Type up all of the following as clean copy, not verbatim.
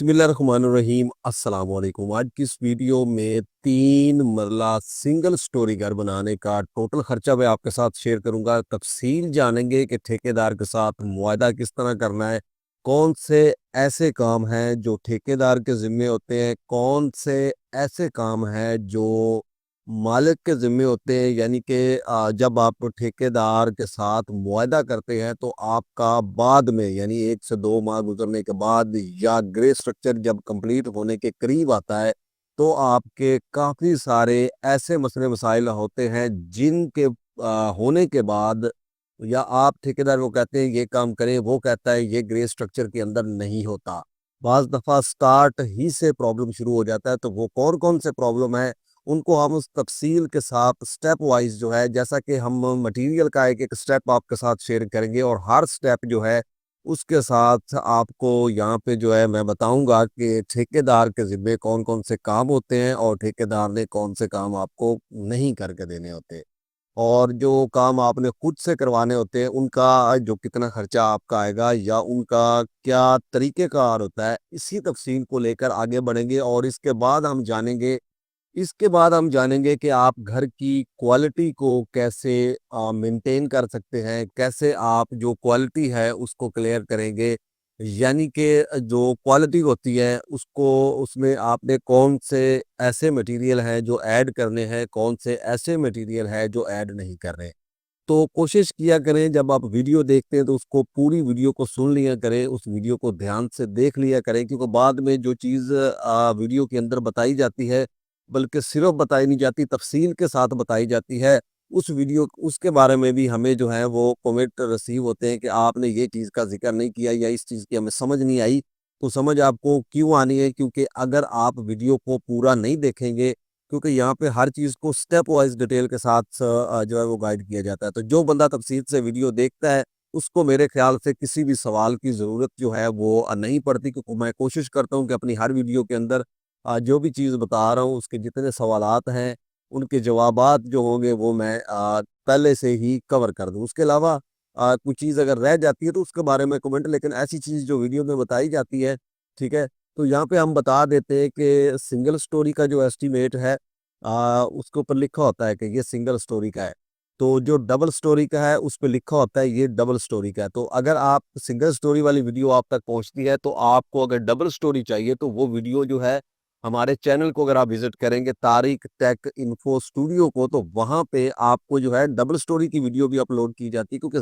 बिस्मिल्लाहिर्रहमानिर्रहीम अस्सलाम वालेकुम। आज की इस वीडियो में 3 मरला सिंगल स्टोरी घर बनाने का टोटल खर्चा मैं आपके साथ शेयर करूंगा। तफसील जानेंगे कि ठेकेदार के साथ मुआहदा किस तरह करना है, कौन से ऐसे काम हैं जो ठेकेदार के ज़िम्मे होते हैं, कौन से ऐसे काम हैं जो मालिक के ज़िम्मे होते हैं। यानी कि जब आप ठेकेदार के साथ मुआहदा करते हैं तो आपका बाद में यानी 1 से 2 माह गुज़रने के बाद या ग्रे स्ट्रक्चर जब कंप्लीट होने के करीब आता है, तो आपके काफ़ी सारे ऐसे मसले मसाइल होते हैं जिनके होने के बाद या आप ठेकेदार को कहते हैं ये काम करें, वो कहता है ये ग्रे स्ट्रक्चर के अंदर नहीं होता। बाज़ दफ़ा स्टार्ट ही से प्रॉब्लम शुरू हो जाता है, तो वो कौन-कौन से प्रॉब्लम है उनको हम उस तफ़सील के साथ स्टेप वाइज़ जो है, जैसा कि हम मटीरियल का एक-एक स्टेप आपके साथ शेयर करेंगे और हर स्टेप जो है, उसके साथ आपको यहाँ पे जो है मैं बताऊँगा कि ठेकेदार के ज़िम्मे कौन-कौन से काम होते हैं और ठेकेदार ने कौन से काम आपको नहीं करके देने होते। और जो काम आपने खुद से करवाने होते हैं, उनका जो कितना खर्चा आपका आएगा या उनका क्या तरीक़ेकार होता है, इसी तफ़सील को लेकर आगे बढ़ेंगे और इसके बाद हम जानेंगे कि आप घर की क्वालिटी को कैसे मेंटेन कर सकते हैं, कैसे आप जो क्वालिटी है उसको क्लियर करेंगे। यानी कि जो क्वालिटी होती है उसको उसमें आपने कौन से ऐसे मटेरियल हैं जो ऐड करने हैं, कौन से ऐसे मटेरियल हैं जो ऐड नहीं करने। तो कोशिश किया करें जब आप वीडियो देखते हैं तो उसको पूरी वीडियो को सुन लिया करें, उस वीडियो को ध्यान से देख लिया करें, क्योंकि बाद में जो चीज़ वीडियो के अंदर बताई जाती है, बल्कि सिर्फ़ बताई नहीं जाती, तफ़सील के साथ बताई जाती है। उस वीडियो उसके बारे में भी हमें जो है वो कमेंट रिसीव होते हैं कि आपने ये चीज़ का ज़िक्र नहीं किया या इस चीज़ की हमें समझ नहीं आई। तो समझ आपको क्यों आनी है? क्योंकि अगर आप वीडियो को पूरा नहीं देखेंगे, क्योंकि यहाँ पे हर चीज़ को स्टेप वाइज़ डिटेल के साथ जो है वो गाइड किया जाता है। तो जो बंदा तफ़सील से वीडियो देखता है, उसको मेरे ख़्याल से किसी भी सवाल की ज़रूरत जो है वो नहीं पड़ती, क्योंकि मैं कोशिश करता हूँ कि अपनी हर वीडियो के अंदर जो भी चीज़ बता रहा हूँ उसके जितने सवालात हैं, उनके जवाबात जो होंगे वो मैं पहले से ही कवर कर दूँ। उसके अलावा कोई चीज़ अगर रह जाती है तो उसके बारे में कमेंट, लेकिन ऐसी चीज़ जो वीडियो में बताई जाती है, ठीक है? तो यहाँ पे हम बता देते हैं कि सिंगल स्टोरी का जो एस्टीमेट है उसके ऊपर लिखा होता है कि ये सिंगल स्टोरी का है। तो जो डबल स्टोरी का है उस पे लिखा होता है ये डबल स्टोरी का है। तो अगर आप सिंगल स्टोरी वाली वीडियो आप तक पहुँचती है, तो आपको अगर डबल स्टोरी चाहिए तो वो वीडियो जो है हमारे चैनल को अगर आप विज़िट करेंगे तारिक टेक इन्फो स्टूडियो को, तो वहाँ पे आपको जो है डबल स्टोरी की वीडियो भी अपलोड की जाती है, क्योंकि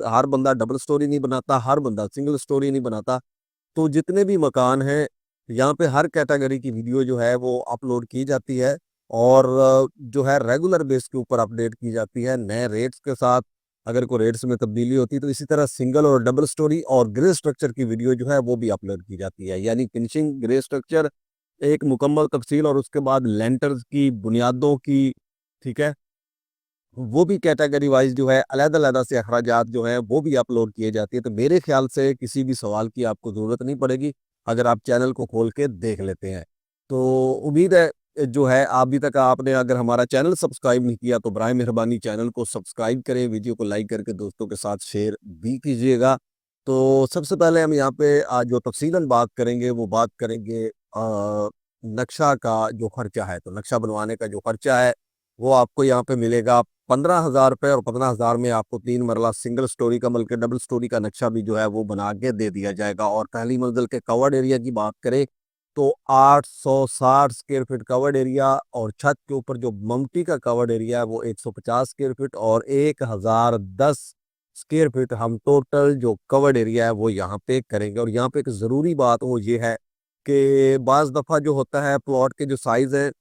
हर बंदा डबल स्टोरी नहीं बनाता, हर बंदा सिंगल स्टोरी नहीं बनाता। तो जितने भी मकान हैं, यहाँ पे हर कैटेगरी की वीडियो जो है वो अपलोड की जाती है और जो है रेगुलर बेस के ऊपर अपडेट की जाती है, नए रेट्स के साथ। अगर कोई रेट्स में तब्दीली होती है तो इसी तरह सिंगल और डबल स्टोरी और ग्रे स्ट्रक्चर की वीडियो जो है वो भी अपलोड की जाती है। यानी फिनिशिंग, ग्रे स्ट्रक्चर, एक मुकम्मल तफ़सील और उसके बाद लेंटर्स की बुनियादों की, ठीक है? वो भी कैटेगरी वाइज़ जो है अलग-अलग से अखराजात जो हैं वो भी अपलोड किए जाती है। तो मेरे ख़्याल से किसी भी सवाल की आपको ज़रूरत नहीं पड़ेगी, अगर आप चैनल को खोल के देख लेते हैं। तो उम्मीद है जो है अभी तक आपने अगर हमारा चैनल सब्सक्राइब नहीं किया तो बराए मेहरबानी चैनल को सब्सक्राइब करें, वीडियो को लाइक करके दोस्तों के साथ शेयर भी कीजिएगा। तो सबसे पहले हम यहाँ पे जो तफ़सीलन बात करेंगे वो बात करेंगे नक्शा का जो खर्चा है। तो नक्शा बनवाने का जो खर्चा है वो आपको यहाँ पे मिलेगा ₹15,000 और 15,000 में आपको 3 मरला सिंगल स्टोरी का बल्कि डबल स्टोरी का नक्शा भी जो है वो बना के दे दिया जाएगा। और पहली मंजिल के कवर्ड एरिया की बात करें तो 860 स्क्वायर फीट कवर्ड एरिया और छत के ऊपर जो ममटी का कवर्ड एरिया है वो 150 स्क्वायर फीट और 1010 स्क्वायर फीट हम टोटल जो कवर्ड एरिया है वो यहाँ पे करेंगे। और यहाँ पे एक ज़रूरी बात वो ये है कि बाज़ दफ़ा जो होता है प्लॉट के जो साइज़ है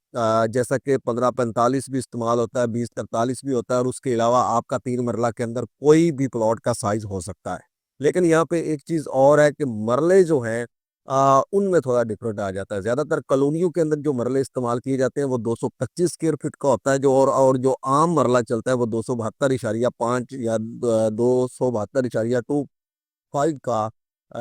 जैसा कि 15-45 भी इस्तेमाल होता है, 20-43 भी होता है और उसके अलावा आपका 3 मरला के अंदर कोई भी प्लॉट का साइज़ हो सकता है। लेकिन यहाँ पे एक चीज़ और है कि मरले जो हैं उनमें थोड़ा डिफरेंट आ जाता है। ज़्यादातर कॉलोनियों के अंदर जो मरले इस्तेमाल किए जाते हैं वो 225 स्क्वायर फीट का होता है, जो और जो आम मरला चलता है वो 272.5 या 272.25 का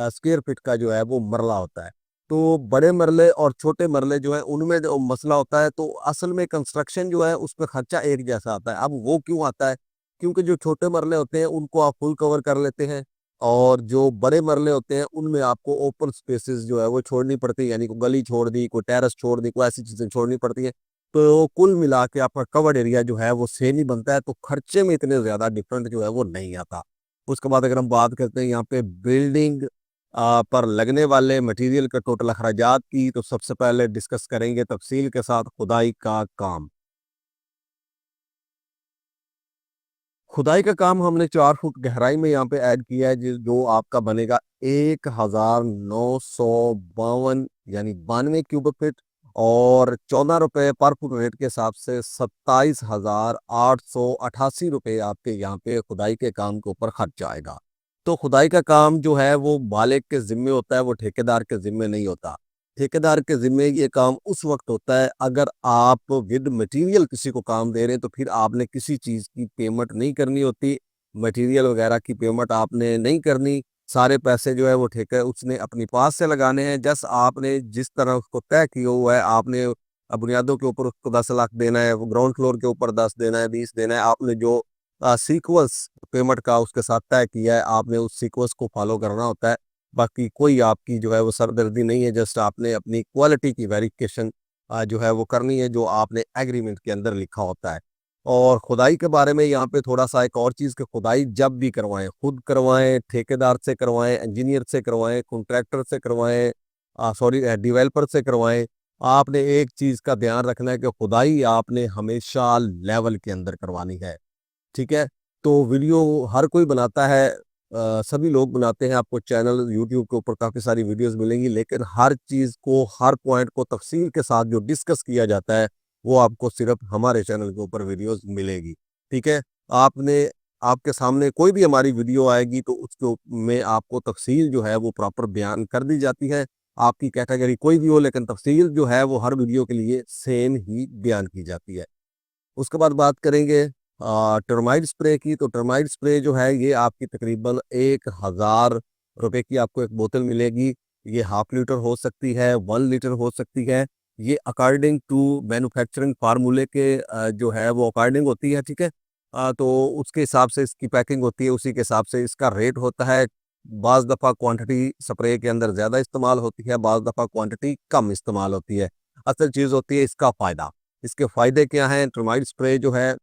स्क्वायर फीट का जो है वो मरला होता है। तो बड़े मरले और छोटे मरले जो है उनमें जो मसला होता है, तो असल में कंस्ट्रक्शन जो है उसपे खर्चा एक जैसा आता है। अब वो क्यों आता है? क्योंकि जो छोटे मरले होते हैं उनको आप फुल कवर कर लेते हैं और जो बड़े मरले होते हैं उनमें आपको ओपन स्पेसेस जो है वो छोड़नी पड़ती है, यानी कोई गली छोड़ दी, कोई टेरेस छोड़ दी, कोई ऐसी चीजें छोड़नी पड़ती है। तो कुल मिला के आपका कवर्ड एरिया जो है वो सेम ही बनता है, तो खर्चे में इतने ज्यादा डिफरेंट जो है वो नहीं आता। उसके बाद अगर हम बात करते हैं यहाँ पे बिल्डिंग पर लगने वाले मटेरियल के टोटल अखराजात की, तो सबसे पहले डिस्कस करेंगे तफसील के साथ खुदाई का काम। खुदाई का काम हमने 4 फुट गहराई में यहाँ पे ऐड किया है, जो आपका बनेगा 1952 यानी 92 क्यूबिक फीट, और 14 रुपए पर फुट रेट के हिसाब से 27,888 रुपये आपके यहाँ पे खुदाई के काम के ऊपर खर्च आएगा। तो खुदाई का काम जो है वो मालिक के जिम्मे होता है, वो ठेकेदार के जिम्मे नहीं होता। ठेकेदार के जिम्मे ये काम उस वक्त होता है अगर आप विद मटेरियल किसी को काम दे रहे हैं, तो फिर आपने किसी चीज़ की पेमेंट नहीं करनी होती, मटेरियल वगैरह की पेमेंट आपने नहीं करनी। सारे पैसे जो है वो ठेके उसने अपनी पास से लगाने हैं। जस्ट आपने जिस तरह उसको तय किया हुआ है, आपने बुनियादों के ऊपर उसको 10 लाख देना है, ग्राउंड फ्लोर के ऊपर 10 देना है, 20 देना है, आपने जो सीक्वेंस पेमेंट का उसके साथ तय किया है, आपने उस सीक्वेंस को फॉलो करना होता है। बाकी कोई आपकी जो है वो सरदर्दी नहीं है, जस्ट आपने अपनी क्वालिटी की वेरिफिकेशन जो है वो करनी है, जो आपने एग्रीमेंट के अंदर लिखा होता है। और खुदाई के बारे में यहाँ पे थोड़ा सा एक और चीज़, कि खुदाई जब भी करवाएं, खुद करवाएं, ठेकेदार से करवाएं, इंजीनियर से करवाएं, कॉन्ट्रैक्टर से करवाएं, सॉरी डेवलपर से करवाएं, आपने एक चीज़ का ध्यान रखना है कि खुदाई आपने हमेशा लेवल के अंदर करवानी है। ठीक है। तो वीडियो हर कोई बनाता है, सभी लोग बनाते हैं, आपको चैनल यूट्यूब के ऊपर काफ़ी सारी वीडियोस मिलेंगी, लेकिन हर चीज़ को, हर पॉइंट को तफसील के साथ जो डिस्कस किया जाता है, वो आपको सिर्फ हमारे चैनल के ऊपर वीडियोस मिलेगी। ठीक है। आपने आपके सामने कोई भी हमारी वीडियो आएगी तो में आपको तफसील जो है वो प्रॉपर बयान कर दी जाती है। आपकी कैटेगरी कोई भी हो, लेकिन तफसील जो है वो हर वीडियो के लिए सेम ही बयान की जाती है। उसके बाद बात करेंगे टर्माइट स्प्रे की। तो टर्माइट स्प्रे जो है ये आपकी तकरीबन 1,000 रुपए की आपको एक बोतल मिलेगी। ये 1/2 लीटर हो सकती है, 1 लीटर हो सकती है। ये अकॉर्डिंग टू मैन्युफैक्चरिंग फार्मूले के जो है वो अकॉर्डिंग होती है। ठीक है। तो उसके हिसाब से इसकी पैकिंग होती है, उसी के हिसाब से इसका रेट होता है। बाज़ दफ़ा क्वांटिटी स्प्रे के अंदर ज़्यादा इस्तेमाल होती है, बाज़ दफ़ा क्वांटिटी कम इस्तेमाल होती है। असल चीज़ होती है इसका फ़ायदा। इसके फ़ायदे क्या हैं? टर्माइट स्प्रे जो है,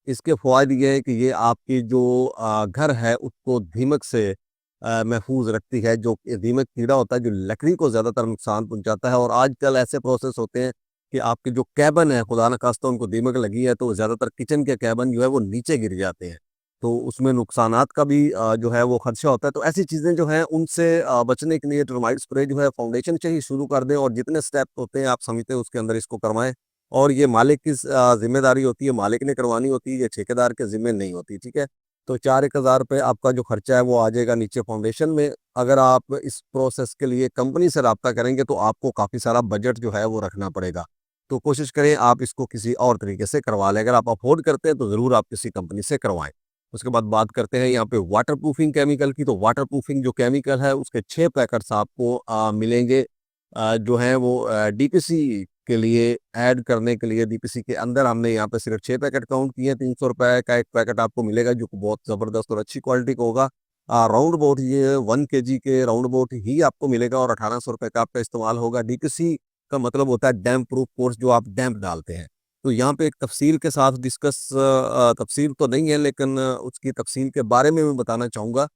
इसके फ़वाइद ये हैं कि ये आपकी जो घर है उसको दीमक से महफूज़ रखती है। जो कि दीमक कीड़ा होता है जो लकड़ी को ज़्यादातर नुकसान पहुँचाता है, और आजकल ऐसे प्रोसेस होते हैं कि आपके जो कैबिन है, खुदा न खास्ता उनको दीमक लगी है तो ज़्यादातर किचन के कैबिन जो है वो नीचे गिर जाते हैं। तो उसमें नुकसानात का भी जो है वो खदशा होता है। तो ऐसी चीज़ें जो हैं उनसे बचने के लिए टर्माइट स्प्रे जो है फाउंडेशन से ही शुरू कर दें, और जितने स्टेप्स होते हैं आप समझते हैं उसके अंदर इसको करवाएँ। और ये मालिक की ज़िम्मेदारी होती है, मालिक ने करवानी होती है, ये ठेकेदार के ज़िम्मे नहीं होती। ठीक है। तो 4-1 हज़ार रुपये आपका जो खर्चा है वो आ जाएगा नीचे फाउंडेशन में। अगर आप इस प्रोसेस के लिए कंपनी से राब्ता करेंगे तो आपको काफ़ी सारा बजट जो है वो रखना पड़ेगा। तो कोशिश करें आप इसको किसी और तरीके से करवा लें। अगर आप अफ़ोर्ड करते हैं तो ज़रूर आप किसी कंपनी से करवाएँ। उसके बाद बात करते हैं यहाँ पे वाटर प्रूफिंग केमिकल की। तो वाटर प्रूफिंग जो केमिकल है उसके 6 पैकेट्स आपको मिलेंगे, जो हैं वो डीपीसी के लिए ऐड करने के लिए। डीपीसी के अंदर हमने यहाँ पे सिर्फ 6 पैकेट काउंट किए हैं। 300 रुपए का एक पैकेट आपको मिलेगा जो कि बहुत ज़बरदस्त और अच्छी क्वालिटी का होगा। राउंड अबाउट ये 1 kg के राउंड अबाउट ही आपको मिलेगा, और 1800 रुपये का आपका इस्तेमाल होगा। डीपीसी का मतलब होता है डैम्प प्रूफ कोर्स, जो आप डैम्प डालते हैं। तो यहाँ पे एक तफसील के साथ डिस्कस, तफसील तो नहीं है लेकिन उसकी तफसील के बारे में मैं बताना चाहूँगा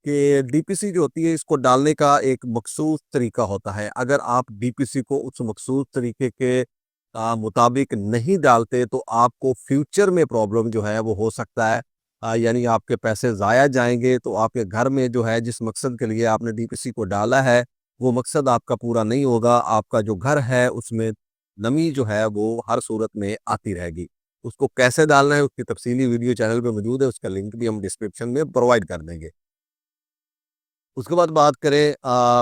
कि डीपीसी जो होती है इसको डालने का एक मखसूस तरीका होता है। अगर आप डीपीसी को उस मखसूस तरीके के मुताबिक नहीं डालते तो आपको फ्यूचर में प्रॉब्लम जो है वो हो सकता है। यानी आपके पैसे ज़ाया जाएँगे, तो आपके घर में जो है जिस मकसद के लिए आपने डीपीसी को डाला है, वो मकसद आपका पूरा नहीं होगा। आपका जो घर है उसमें नमी जो है वो हर सूरत में आती रहेगी। उसको कैसे डालना है उसकी तफसीली वीडियो चैनल पे मौजूद है, उसका लिंक भी हम डिस्क्रिप्शन में प्रोवाइड कर देंगे। उसके बाद बात करें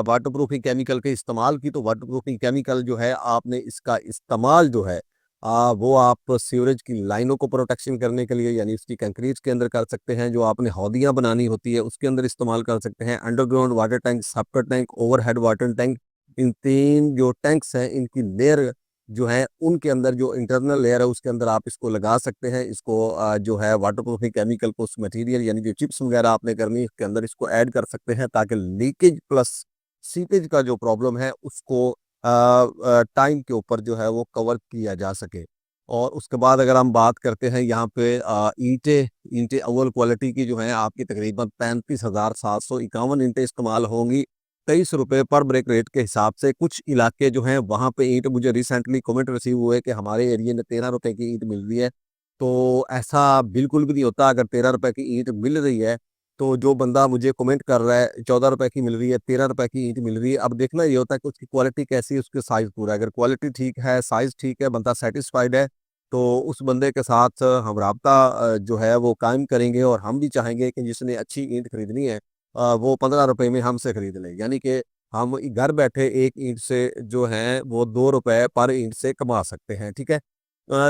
वाटर प्रूफिंग केमिकल के इस्तेमाल की। तो वाटर प्रूफिंग केमिकल जो है आपने इसका इस्तेमाल जो है वो आप सीवरेज की लाइनों को प्रोटेक्शन करने के लिए, यानी इसकी कंक्रीट के अंदर कर सकते हैं। जो आपने हौदियाँ बनानी होती है उसके अंदर इस्तेमाल कर सकते हैं। Underground water tank, septic tank, overhead water tank, इन 3 जो टैंक्स हैं इनकी लेयर जो है उनके अंदर जो इंटरनल लेयर है उसके अंदर आप इसको लगा सकते हैं। इसको जो है वाटरप्रूफिंग केमिकल को उस मटेरियल यानी जो चिप्स वगैरह आपने करनी है इसके अंदर इसको ऐड कर सकते हैं, ताकि लीकेज प्लस सीपेज का जो प्रॉब्लम है उसको टाइम के ऊपर जो है वो कवर किया जा सके। और उसके बाद अगर हम बात करते हैं यहाँ पे ईंटें ईंटें अव्वल क्वालिटी की जो है आपकी तकरीबन 35,751 ईंटें इस्तेमाल होंगी, 23 रुपये पर ब्रेक रेट के हिसाब से। कुछ इलाके जो हैं वहाँ पे ईंट, मुझे रिसेंटली कमेंट रिसीव हुए कि हमारे एरिया में 13 रुपये की ईंट मिल रही है। तो ऐसा बिल्कुल भी नहीं होता। अगर 13 रुपये की ईंट मिल रही है तो जो बंदा मुझे कमेंट कर रहा है 14 रुपये की मिल रही है, 13 रुपये की ईंट मिल रही है, अब देखना ये होता है कि उसकी क्वालिटी कैसी है, उसके साइज पूरा है। अगर क्वालिटी ठीक है, साइज ठीक है, बंदा सेटिस्फाइड है, तो उस बंदे के साथ हम राब्ता जो है वो कायम करेंगे। और हम भी चाहेंगे कि जिसने अच्छी ईंट खरीदनी है वो 15 रुपये में हमसे खरीद ले, यानी कि हम घर बैठे एक ईंट से जो है वो 2 रुपये पर ईंट से कमा सकते हैं, ठीक है।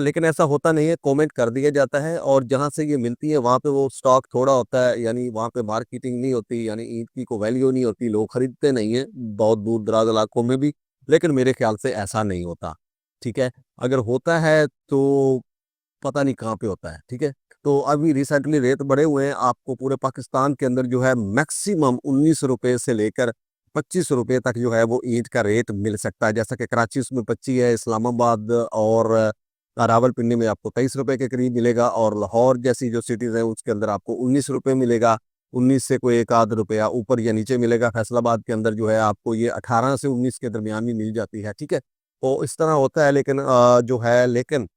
लेकिन ऐसा होता नहीं है, कमेंट कर दिया जाता है और जहाँ से ये मिलती है वहाँ पे वो स्टॉक थोड़ा होता है, यानी वहाँ पे मार्केटिंग नहीं होती, यानी ईंट की कोई वैल्यू नहीं होती, लोग खरीदते नहीं है बहुत दूर दराज इलाकों में भी। लेकिन मेरे ख्याल से ऐसा नहीं होता, ठीक है। अगर होता है तो पता नहीं कहाँ पे होता है, ठीक है। तो अभी रिसेंटली रेट बढ़े हुए हैं, आपको पूरे पाकिस्तान के अंदर जो है मैक्सिमम 19 रुपये से लेकर 25 रुपये तक जो है वो ईंट का रेट मिल सकता है। जैसा कि कराची उसमें 25 है, इस्लामाबाद और रावलपिंडी में आपको 23 रुपये के करीब मिलेगा, और लाहौर जैसी जो सिटीज़ हैं उसके अंदर आपको 19 रुपये मिलेगा। 19 से कोई एक आध रुपया ऊपर या नीचे मिलेगा। फैसलाबाद के अंदर जो है आपको ये 18 से 19 के दरमियान भी मिल जाती है, ठीक है। तो इस तरह होता है, लेकिन जो है लेकिन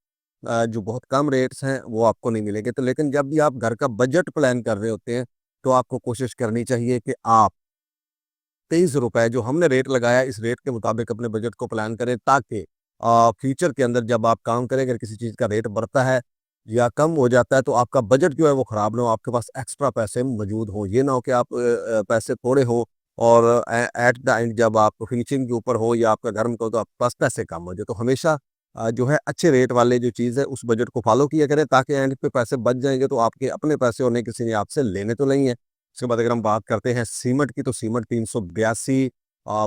जो बहुत कम रेट्स हैं वो आपको नहीं मिलेंगे। तो लेकिन जब भी आप घर का बजट प्लान कर रहे होते हैं तो आपको कोशिश करनी चाहिए कि आप 23 रुपए जो हमने रेट लगाया इस रेट के मुताबिक अपने बजट को प्लान करें, ताकि फ्यूचर के अंदर जब आप काम करें, अगर किसी चीज़ का रेट बढ़ता है या कम हो जाता है तो आपका बजट जो है वो ख़राब ना हो, आपके पास एक्स्ट्रा पैसे मौजूद हों। ये ना हो कि आप पैसे थोड़े हो और एट द एंड जब आप फिनिशिंग के ऊपर हो या आपका घर में हो तो आपके पास पैसे कम हो जाए। तो हमेशा जो है अच्छे रेट वाले जो चीज़ है उस बजट को फॉलो किया करें, ताकि एंड पे पैसे बच जाएंगे तो आपके अपने पैसे और नहीं किसी ने आपसे लेने तो नहीं है। उसके बाद अगर हम बात करते हैं सीमेंट की, तो सीमेंट 382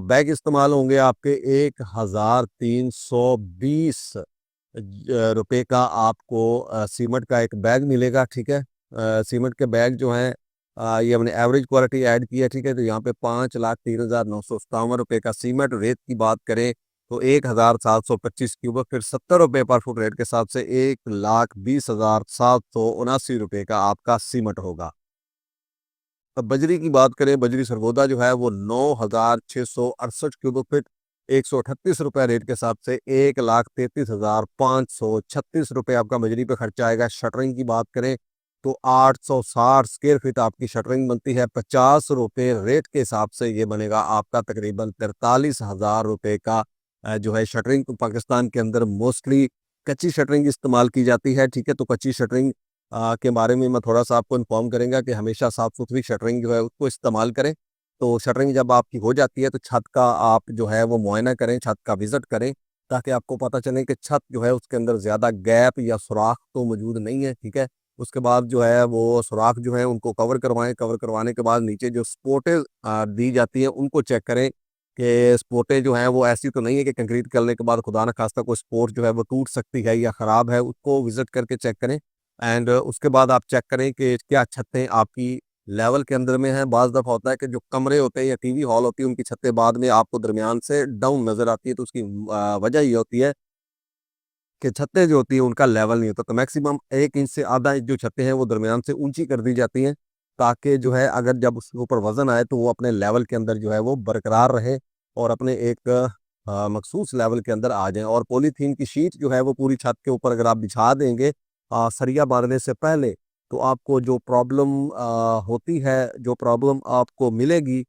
बैग इस्तेमाल होंगे आपके 1320 रुपए का आपको सीमेंट का एक बैग मिलेगा, ठीक है। सीमेंट के बैग जो हैं ये हमने एवरेज क्वालिटी ऐड की है, ठीक है। तो यहाँ पे 5,03,957 रुपये का सीमेंट। रेत की बात करें तो 1,725 क्यूबिक फिर 70 रुपये पर फुट रेट के हिसाब से 1,20,779 रुपये का आपका सीमेंट होगा। अब बजरी की बात करें, बजरी सरगोदा जो है वो 9,668 क्यूबिक फीट 138 रुपये रेट के हिसाब से 1,33,536 रुपये आपका बजरी पे खर्चा आएगा। शटरिंग की बात करें तो 860 स्क्वायर फीट आपकी शटरिंग बनती है, 50 रुपये रेट के हिसाब से ये बनेगा आपका तकरीबन 43,000 रुपये का जो है शटरिंग। तो पाकिस्तान के अंदर मोस्टली कच्ची शटरिंग इस्तेमाल की जाती है, ठीक है। तो कच्ची शटरिंग के बारे में मैं थोड़ा-सा आपको इन्फॉर्म करेंगे कि हमेशा साफ-सुथरी शटरिंग जो है उसको इस्तेमाल करें। तो शटरिंग जब आपकी हो जाती है तो छत का आप जो है वो मुआयना करें, छत का विज़िट करें, ताकि आपको पता चले कि छत जो है उसके अंदर ज़्यादा गैप या सुराख तो मौजूद नहीं है, ठीक है। उसके बाद जो है वो सुराख जो है उनको कवर करवाएँ, कवर करवाने के बाद नीचे जो सपोर्टें दी जाती हैं उनको चेक करें कि सपोर्टें जो हैं वो ऐसी तो नहीं है कि कंक्रीट करने के बाद खुदा ना खास्ता कोई सपोर्ट जो है वो टूट सकती है या ख़राब है, उसको विज़िट करके चेक करें। एंड उसके बाद आप चेक करें कि क्या छतें आपकी लेवल के अंदर में हैं। बाज़ दफ़ा होता है कि जो कमरे होते हैं या टीवी हॉल होती है उनकी छतें बाद में आपको दरमियान से डाउन नज़र आती है, तो उसकी वजह ये होती है कि छतें जो होती हैं उनका लेवल नहीं होता। तो मैक्सिमम 1 इंच से आधा इंच जो छतें हैं वो दरमियान से ऊंची कर दी जाती हैं, ताकि जो है अगर जब उसके ऊपर वज़न आए तो वो अपने लेवल के अंदर जो है वो बरकरार रहे और अपने एक मखसूस लेवल के अंदर आ जाएँ। और पॉलीथीन की शीट जो है वो पूरी छत के ऊपर अगर आप बिछा देंगे सरिया मारने से पहले, तो आपको जो प्रॉब्लम होती है, जो प्रॉब्लम आपको मिलेगी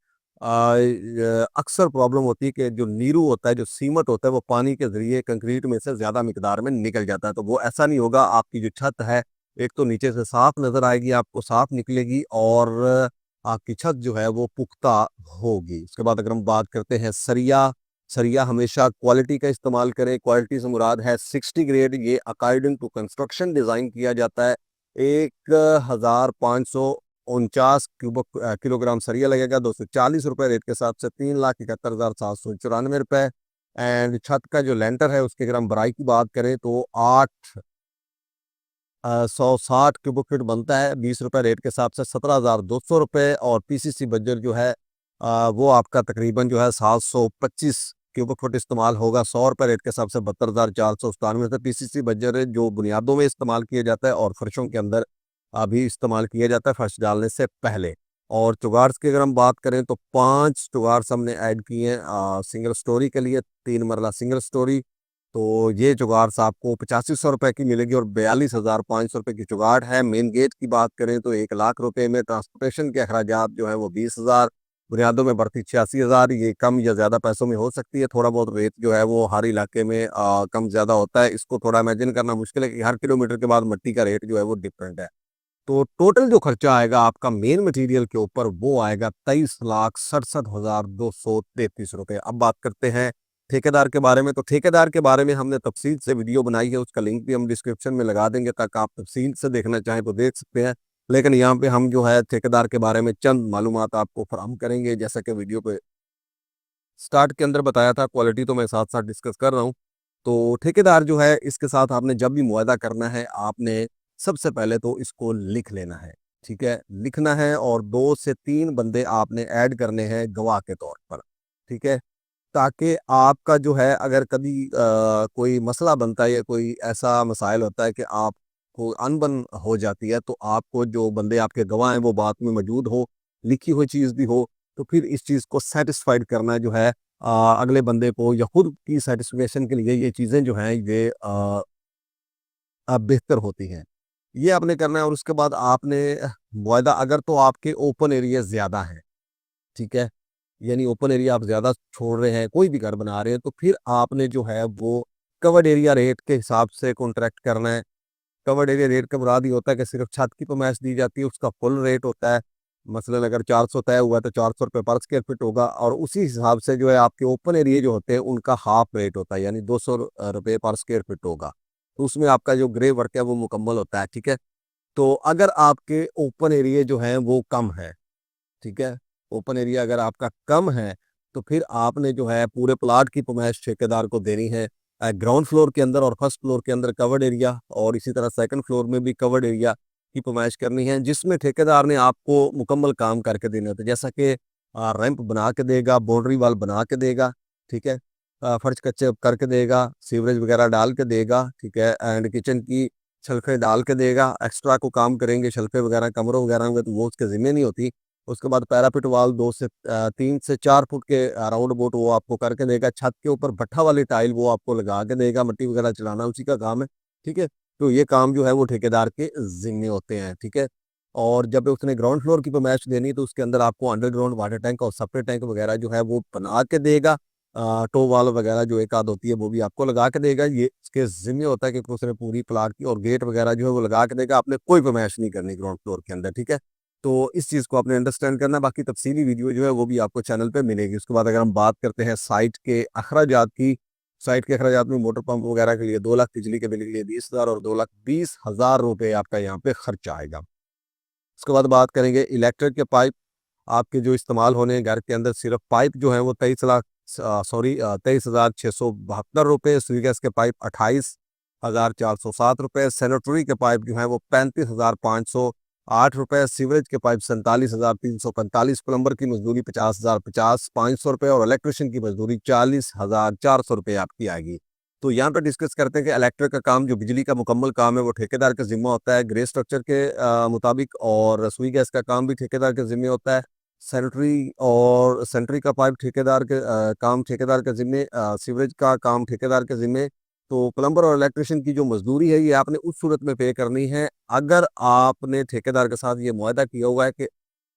अक्सर प्रॉब्लम होती है कि जो नीरू होता है, जो सीमेंट होता है, वो पानी के ज़रिए कंक्रीट में से ज़्यादा मिकदार में निकल जाता है। तो वो ऐसा नहीं होगा, आपकी जो छत है, एक तो नीचे से साफ नज़र आएगी, आपको साफ निकलेगी और आपकी छत जो है वो पुख्ता होगी। उसके बाद अगर हम बात करते हैं सरिया, सरिया हमेशा क्वालिटी का इस्तेमाल करें। क्वालिटी से मुराद है 60 ग्रेड, ये अकॉर्डिंग टू कंस्ट्रक्शन डिज़ाइन किया जाता है। 1,549 किलोग्राम सरिया लगेगा, 240 रुपये रेट के हिसाब से 3,71,794 रुपये। एंड छत का जो लेंटर है उसकी अगर हम बड़ाई की बात करें तो 160 क्यूबिक फीट बनता है 20 रुपए रेट के हिसाब से 17,200 रुपये। और पीसीसी बजर जो है वो आपका तकरीबन जो है 725 क्यूबिक फुट इस्तेमाल होगा 100 रुपये रेट के हिसाब से 72,497 से पीसीसी बजर है जो बुनियादों में इस्तेमाल किया जाता है और फर्शों के अंदर अभी इस्तेमाल किया जाता है फर्श डालने से पहले। और चुगार्स की अगर हम बात करें तो 5 चुगार्स हमने ऐड किए हैं सिंगल स्टोरी के लिए, 3 मरला सिंगल स्टोरी। तो ये जुगाड़ आपको 8500 रुपये की मिलेगी और 42,500 रुपये की जुगाड़ है। मेन गेट की बात करें तो 1 लाख रुपए में। ट्रांसपोर्टेशन के अखराजात जो है वो 20,000, बुनियादों में बढ़ती 86,000। ये कम या ज़्यादा पैसों में हो सकती है, थोड़ा बहुत रेट जो है वो हर इलाके में कम ज़्यादा होता है। इसको थोड़ा इमेजिन करना मुश्किल है कि हर किलोमीटर के बाद मिट्टी का रेट जो है वो डिफरेंट है। तो टोटल जो खर्चा आएगा आपका मेन मटेरियल के ऊपर वो आएगा 23,67,233 रुपये। अब बात करते हैं ठेकेदार के बारे में। तो ठेकेदार के बारे में हमने तफसील से वीडियो बनाई है, उसका लिंक भी हम डिस्क्रिप्शन में लगा देंगे ताकि आप तफसील से देखना चाहें तो देख सकते हैं। लेकिन यहाँ पे हम जो है ठेकेदार के बारे में चंद मालूमात आपको फराहम करेंगे। जैसा कि वीडियो पे स्टार्ट के अंदर बताया था, क्वालिटी तो मैं साथ साथ डिस्कस कर रहा हूँ। तो ठेकेदार जो है इसके साथ आपने जब भी मुआहदा करना है आपने सबसे पहले तो इसको लिख लेना है। ठीक है, लिखना है और 2 से 3 बंदे आपने ऐड करने हैं गवाह के तौर पर। ठीक है, ताकि आपका जो है अगर कभी कोई मसला बनता है या कोई ऐसा मसाइल होता है कि आपको अनबन हो जाती है, तो आपको जो बंदे आपके गवाह हैं वो बात में मौजूद हो, लिखी हुई चीज़ भी हो, तो फिर इस चीज़ को सेटिस्फाइड करना जो है अगले बंदे को या खुद की सेटिस्फेक्शन के लिए ये चीज़ें जो हैं ये बेहतर होती हैं। ये आपने करना है और उसके बाद आपने मुआहदा अगर तो आपके ओपन एरिया ज़्यादा हैं, ठीक है, यानी ओपन एरिया आप ज़्यादा छोड़ रहे हैं, कोई भी घर बना रहे हैं, तो फिर आपने जो है वो कवर्ड एरिया रेट के हिसाब से कॉन्ट्रैक्ट करना है। कवर्ड एरिया रेट का मुराद ये होता है कि सिर्फ छत की पैमाइश दी जाती है, उसका फुल रेट होता है। मसलन अगर 400 तय हुआ है तो 400 रुपये पर स्क्वायर फीट होगा और उसी हिसाब से जो है आपके ओपन एरिया जो होते हैं उनका हाफ रेट होता है, यानी 200 रुपये पर स्क्वायर फीट होगा। तो उसमें आपका जो ग्रे वर्क है वो मुकम्मल होता है। ठीक है, तो अगर आपके ओपन एरिया जो है वो कम है, ठीक है, ओपन एरिया अगर आपका कम है तो फिर आपने जो है पूरे प्लाट की पैमाइश ठेकेदार को देनी है। ग्राउंड फ्लोर के अंदर और फर्स्ट फ्लोर के अंदर कवर्ड एरिया और इसी तरह सेकंड फ्लोर में भी कवर्ड एरिया की पैमाइश करनी है, जिसमें ठेकेदार ने आपको मुकम्मल काम करके देना है। तो जैसा कि रैंप बना के देगा, बाउंड्री वाल बना के देगा, ठीक है, फर्श कच्चे करके देगा, सीवरेज वगैरह डाल के देगा, ठीक है, एंड किचन की शल्फे डाल के देगा। एक्स्ट्रा को काम करेंगे शल्फे वगैरह कमरों वगैरह में, तो वो उसके ज़िम्मे नहीं होती। उसके बाद पैरापिट वाल 3 से 4 फुट के राउंड अबाउट वो आपको करके देगा। छत के ऊपर भट्ठा वाली टाइल वो आपको लगा के देगा, मिट्टी वगैरह चलाना उसी का काम है। ठीक है, तो ये काम जो है वो ठेकेदार के जिम्मे होते हैं। ठीक है, और जब उसने ग्राउंड फ्लोर की पैमाइश देनी तो उसके अंदर आपको अंडरग्राउंड वाटर टैंक और सेपरेट टैंक वगैरह जो है वो बना के देगा। टो वाल वगैरह जो एक आध होती है वो भी आपको लगा के देगा। ये इसके जिम्मे होता है कि उसने पूरी प्लाट की और गेट वगैरह जो है वो लगा के देगा। आपने कोई पैमाइश नहीं करनी ग्राउंड फ्लोर के अंदर। ठीक है, तो इस चीज़ को आपने अंडरस्टैंड करना है। बाकी तफसीली वीडियो जो है वो भी आपको चैनल पे मिलेगी। उसके बाद अगर हम बात करते हैं साइट के अखराजात की, साइट के अखराजात में मोटर पंप वगैरह के लिए 2 लाख, बिजली के बिल के लिए 20,000 और 2,20,000 रुपये आपका यहाँ पे खर्चा आएगा। उसके बाद बात करेंगे इलेक्ट्रिक के पाइप आपके जो इस्तेमाल होने हैं घर के अंदर। सिर्फ पाइप जो है वो 23,672 रुपये। स्विच गैस के पाइप 28,407 रुपये। सैनिटरी के पाइप जो है वो 35,508 रुपये। सीवरेज के पाइप 47,345। प्लम्बर की मजदूरी 50,500 रुपये और इलेक्ट्रिशियन की मजदूरी 40,400 रुपये आपकी आएगी। तो यहाँ पर डिस्कस करते हैं कि इलेक्ट्रिक का काम जो बिजली का मुकम्मल काम है वो ठेकेदार का जिम्मा होता है ग्रे स्ट्रक्चर के मुताबिक, और रसोई गैस का काम भी ठेकेदार के जिम्मे होता है। सैनिटरी और सैनिटरी का पाइप ठेकेदार के काम ठेकेदार के जिम्मे, सीवरेज का काम ठेकेदार के जिम्मे। तो प्लम्बर और इलेक्ट्रिशियन की जो मजदूरी है ये आपने उस सूरत में पे करनी है अगर आपने ठेकेदार के साथ ये मुआहदा किया हुआ है कि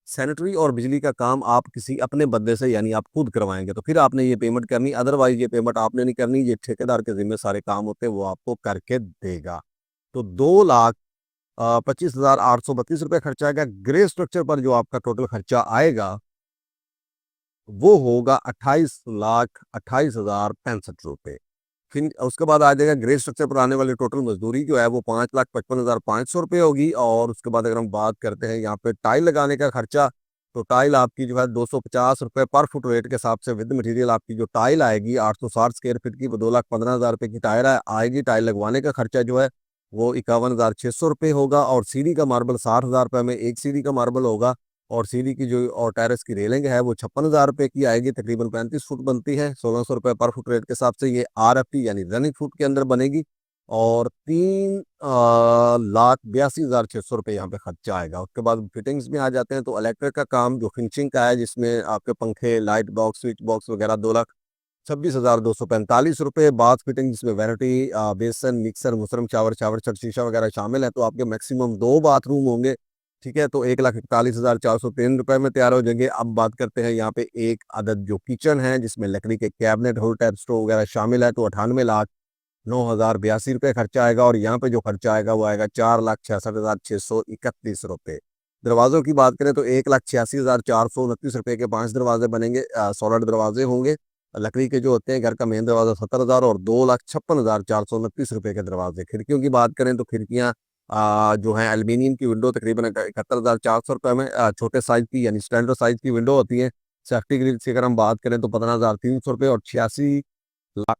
सैनिटरी और बिजली का काम आप किसी अपने बंदे से यानी आप खुद करवाएंगे, तो फिर आपने ये पेमेंट करनी। अदरवाइज ये पेमेंट आपने नहीं करनी, ये ठेकेदार के जिम्मे सारे काम होते हैं वो आपको करके देगा। तो 2,25,832 रुपये खर्चा आएगा। ग्रे स्ट्रक्चर पर जो आपका टोटल खर्चा आएगा वो होगा 28,28,065 रुपये। फिर उसके बाद आ जाएगा ग्रे स्ट्रक्चर पर आने वाली टोटल मजदूरी जो है वो 5,55,500 रुपये होगी। और उसके बाद अगर हम बात करते हैं यहाँ पे टाइल लगाने का खर्चा, तो टाइल आपकी जो है 250 रुपये पर फुट रेट के हिसाब से विद मटेरियल आपकी जो टाइल आएगी 860 स्क्वायर फीट की, वो 2,15,000 रुपये की टाइल आएगी। टाइल लगवाने का खर्चा जो है वो 51,600 रुपये होगा। और सीढ़ी का मार्बल 60,000 रुपये में एक सीढ़ी का मार्बल होगा। और सीढ़ी की जो और टेरेस की रेलिंग है वो 56,000 रुपये की आएगी, तकरीबन 35 फुट बनती है। 1,600 रुपये पर फुट रेट के हिसाब से ये RFT यानी रनिंग फुट के अंदर बनेगी। और 3,82,600 रुपये यहाँ पे खर्चा आएगा। उसके बाद फिटिंग्स में आ जाते हैं तो इलेक्ट्रिक का काम जो फिनिशिंग का है, जिसमें आपके पंखे, लाइट बॉक्स, स्विच बॉक्स वगैरह 2,26,245 रुपये। बाथ फिटिंग जिसमें वैनिटी, बेसन, मिक्सर, मुसरम, शावर, छत, शीशा वगैरह शामिल है, तो आपके मैक्सिमम 2 बाथरूम होंगे। ठीक है, तो 1,41,403 रुपये में तैयार हो जाएंगे। अब बात करते हैं यहाँ पे एक अदद जो किचन है, जिसमें लकड़ी के कैबिनेट, होल टैप स्टोव वगैरह शामिल है, तो 98,09,082 रुपये खर्चा आएगा। और यहाँ पे जो खर्चा आएगा वो आएगा 4,66,631 रुपये। दरवाजों की बात करें तो 1,86,429 रुपये के 5 दरवाजे बनेंगे, सॉलिड दरवाजे होंगे। लकड़ी के जो होते हैं, घर का मेन दरवाजा 70,000 और 2,56,429 रुपये के दरवाजे। खिड़कियों की बात करें तो खिड़कियाँ जो है एल्यूमिनियम की विंडो तकरीबन 71,400 रुपये में, छोटे साइज की यानी स्टैंडर्ड साइज की विंडो होती है। सेफ्टी ग्रिल की अगर हम बात करें तो 15,300 रुपये और 86 लाख